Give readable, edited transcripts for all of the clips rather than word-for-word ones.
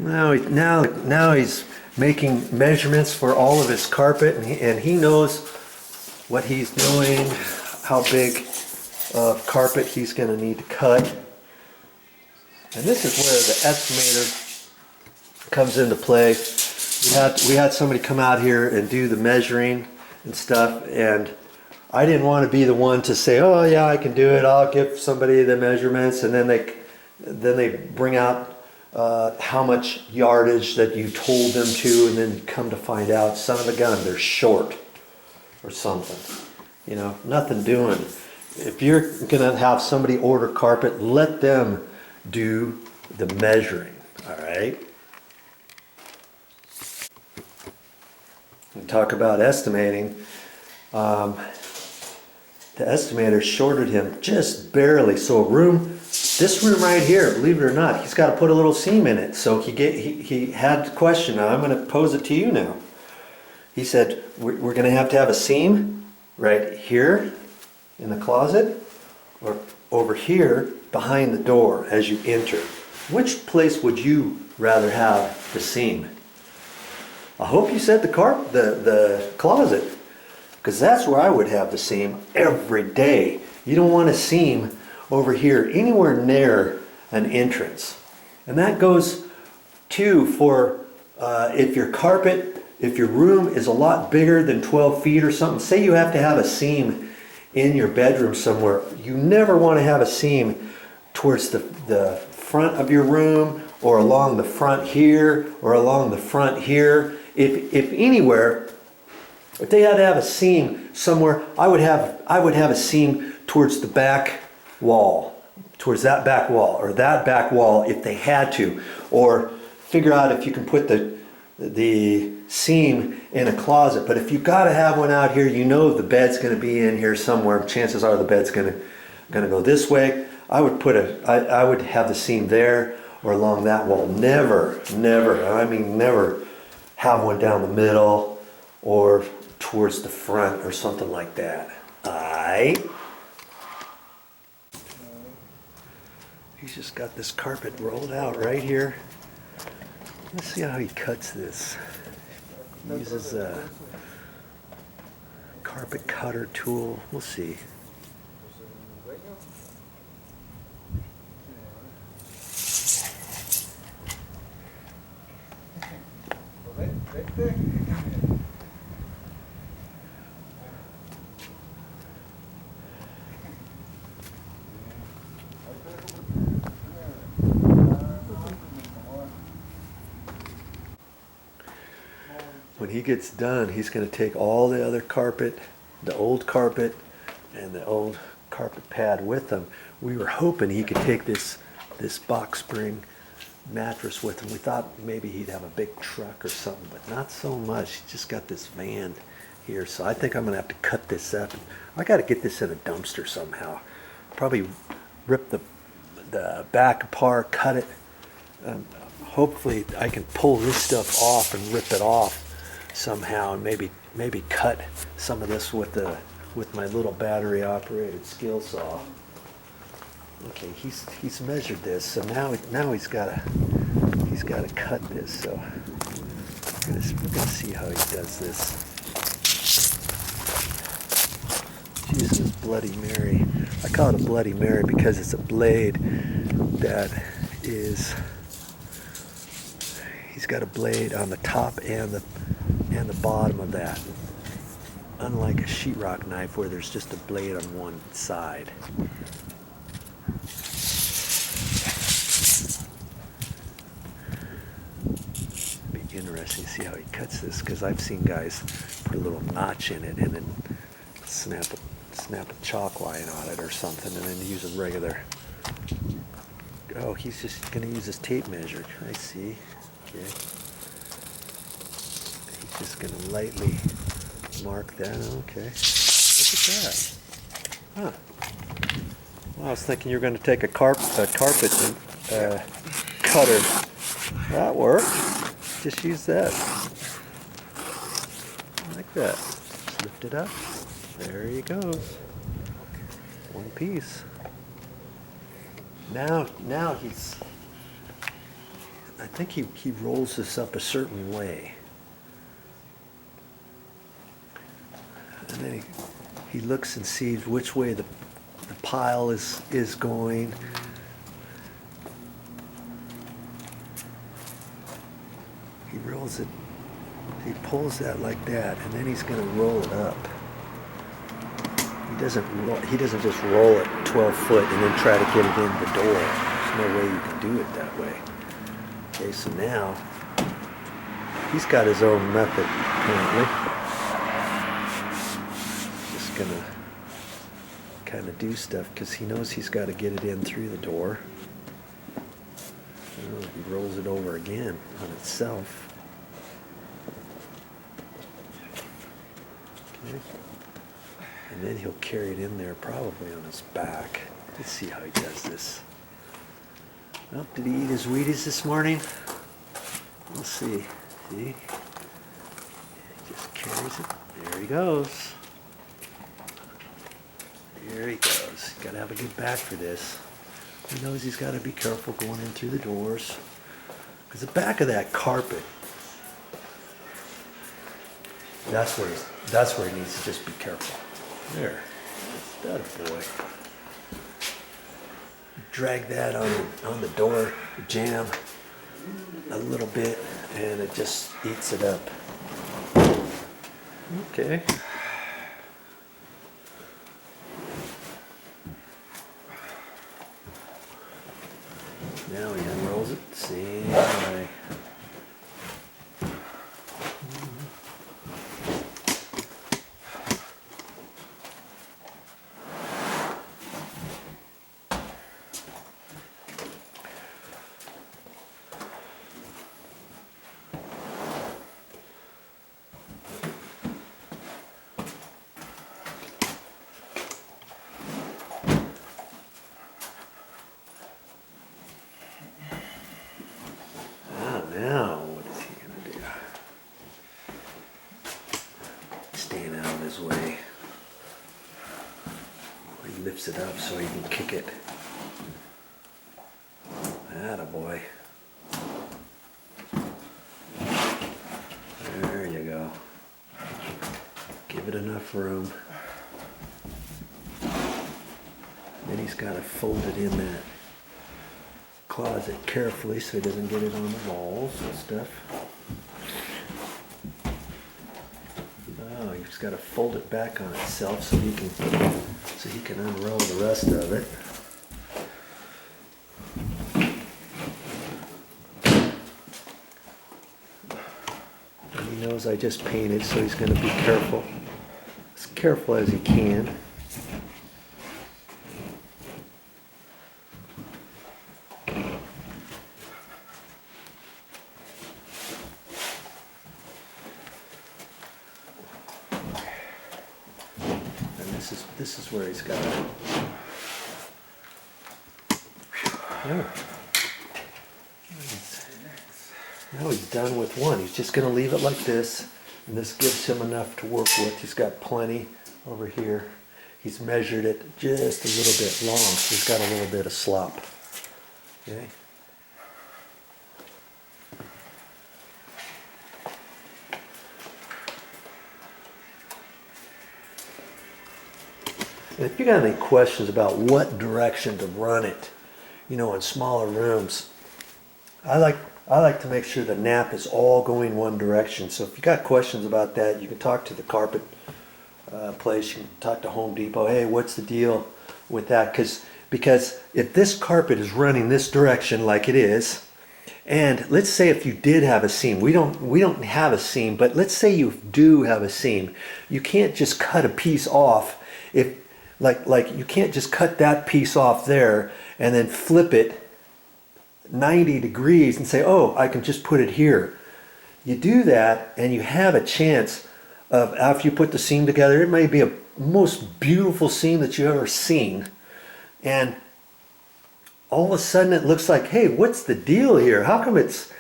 Now he's making measurements for all of his carpet, and he knows what he's doing, how big of carpet he's going to need to cut. And this is where the estimator comes into play. We had somebody come out here and do the measuring and stuff, and I didn't want to be the one to say, oh yeah, I can do it, I'll give somebody the measurements, and then they bring out how much yardage that you told them to, and then you come to find out, son of a gun, they're short or something. You know, nothing doing. If you're gonna have somebody order carpet, let them do the measuring, all right? We talk about estimating. The estimator shorted him just barely. So this room right here, believe it or not, he's got to put a little seam in it. So he had the question. Now I'm going to pose it to you now. He said, we're going to have a seam right here in the closet, or over here behind the door as you enter. Which place would you rather have the seam? I hope you said the closet, because that's where I would have the seam every day. You don't want a seam over here anywhere near an entrance. And that goes too for if your room is a lot bigger than 12 feet or something. Say you have to have a seam in your bedroom somewhere. You never want to have a seam towards the front of your room, or along the front here, or along the front here. If anywhere, if they had to have a seam somewhere, I would have a seam towards the back wall, towards that back wall, or that back wall if they had to, or figure out if you can put the seam in a closet. But if you've got to have one out here, you know the bed's going to be in here somewhere. Chances are the bed's going to go this way. I would have the seam there or along that wall. Never, I mean never have one down the middle or towards the front or something like that. Aight? He's just got this carpet rolled out right here. Let's see how he cuts this. He uses a carpet cutter tool. We'll see. When he gets done, he's going to take all the other carpet, the old carpet, and the old carpet pad with him. We were hoping he could take this box spring mattress with him. We thought maybe he'd have a big truck or something, but not so much. He's just got this van here, so I think I'm going to have to cut this up. I got to get this in a dumpster somehow. Probably rip the back apart, cut it. Hopefully I can pull this stuff off and rip it off somehow, and maybe cut some of this with my little battery operated skill saw. Okay, he's measured this, so now he's got to cut this. So we're gonna see how he does this. Jesus Bloody Mary. I call it a Bloody Mary because it's a blade that is. He's got a blade on the top and the bottom of that. Unlike a sheetrock knife where there's just a blade on one side. Be interesting to see how he cuts this, because I've seen guys put a little notch in it and then snap a chalk line on it or something, and then use a regular. Oh, he's just going to use his tape measure. I see. Okay. He's just going to lightly mark that. Okay. Look at that. Huh. Well, I was thinking you were going to take a carpet cutter. That worked. Just use that. Like that. Just lift it up. There he goes. One piece. Now he's I think he rolls this up a certain way. And then he looks and sees which way the pile is going. He rolls it, he pulls that like that, and then he's going to roll it up. He doesn't just roll it 12 foot and then try to get it in the door. There's no way you can do it that way. Okay, so now he's got his own method apparently. Just gonna kind of do stuff because he knows he's got to get it in through the door. Oh, he rolls it over again on itself. Okay. And then he'll carry it in there probably on his back. Let's see how he does this. Well, did he eat his Wheaties this morning? We'll see. See? He just carries it. There he goes. There he goes. Got to have a good back for this. He knows he's got to be careful going in through the doors. Because the back of that carpet, that's where he needs to just be careful. There. That a boy. Drag that on the door jamb a little bit and it just eats it up. Okay. Now he unrolls it the same way. Now, what is he going to do? Staying out of his way. He lifts it up so he can kick it. Atta boy. There you go. Give it enough room. Then he's got to fold it in that closet carefully so he doesn't get it on the walls and stuff. Oh, he's got to fold it back on itself so he can unroll the rest of it. And he knows I just painted, so he's going to be careful, as careful as he can. This is where he's got it. Now he's done with one. He's just going to leave it like this, and this gives him enough to work with. He's got plenty over here. He's measured it just a little bit long, so he's got a little bit of slop. Okay. And if you got any questions about what direction to run it, you know, in smaller rooms, I like to make sure the nap is all going one direction. So if you got questions about that, you can talk to the carpet place. You can talk to Home Depot. Hey, what's the deal with that? Because if this carpet is running this direction like it is, and let's say if you did have a seam, we don't have a seam, but let's say you do have a seam, you can't just cut a piece off. If like you can't just cut that piece off there and then flip it 90 degrees and say, oh, I can just put it here. You do that and you have a chance of, after you put the seam together, it may be a most beautiful seam that you've ever seen, and all of a sudden it looks like, hey, what's the deal here? How come it's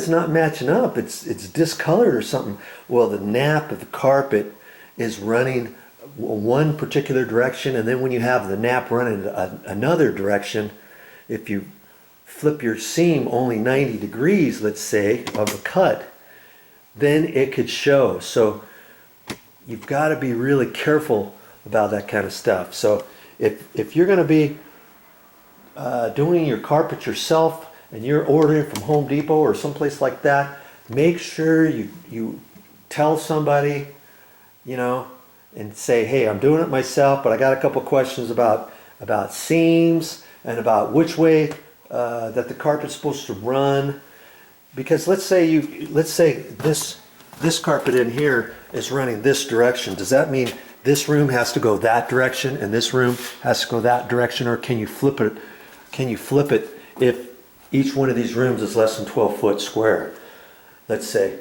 not matching up? It's discolored or something. Well, the nap of the carpet is running one particular direction, and then when you have the nap running another direction, if you flip your seam only 90 degrees, let's say, of a cut, then it could show. So you've got to be really careful about that kind of stuff. So if you're going to be doing your carpet yourself and you're ordering from Home Depot or someplace like that, make sure you tell somebody, you know, and say, hey, I'm doing it myself, but I got a couple questions about seams and about which way that the carpet's supposed to run. Because let's say this carpet in here is running this direction. Does that mean this room has to go that direction and this room has to go that direction, or can you flip it? Can you flip it if each one of these rooms is less than 12 foot square? Let's say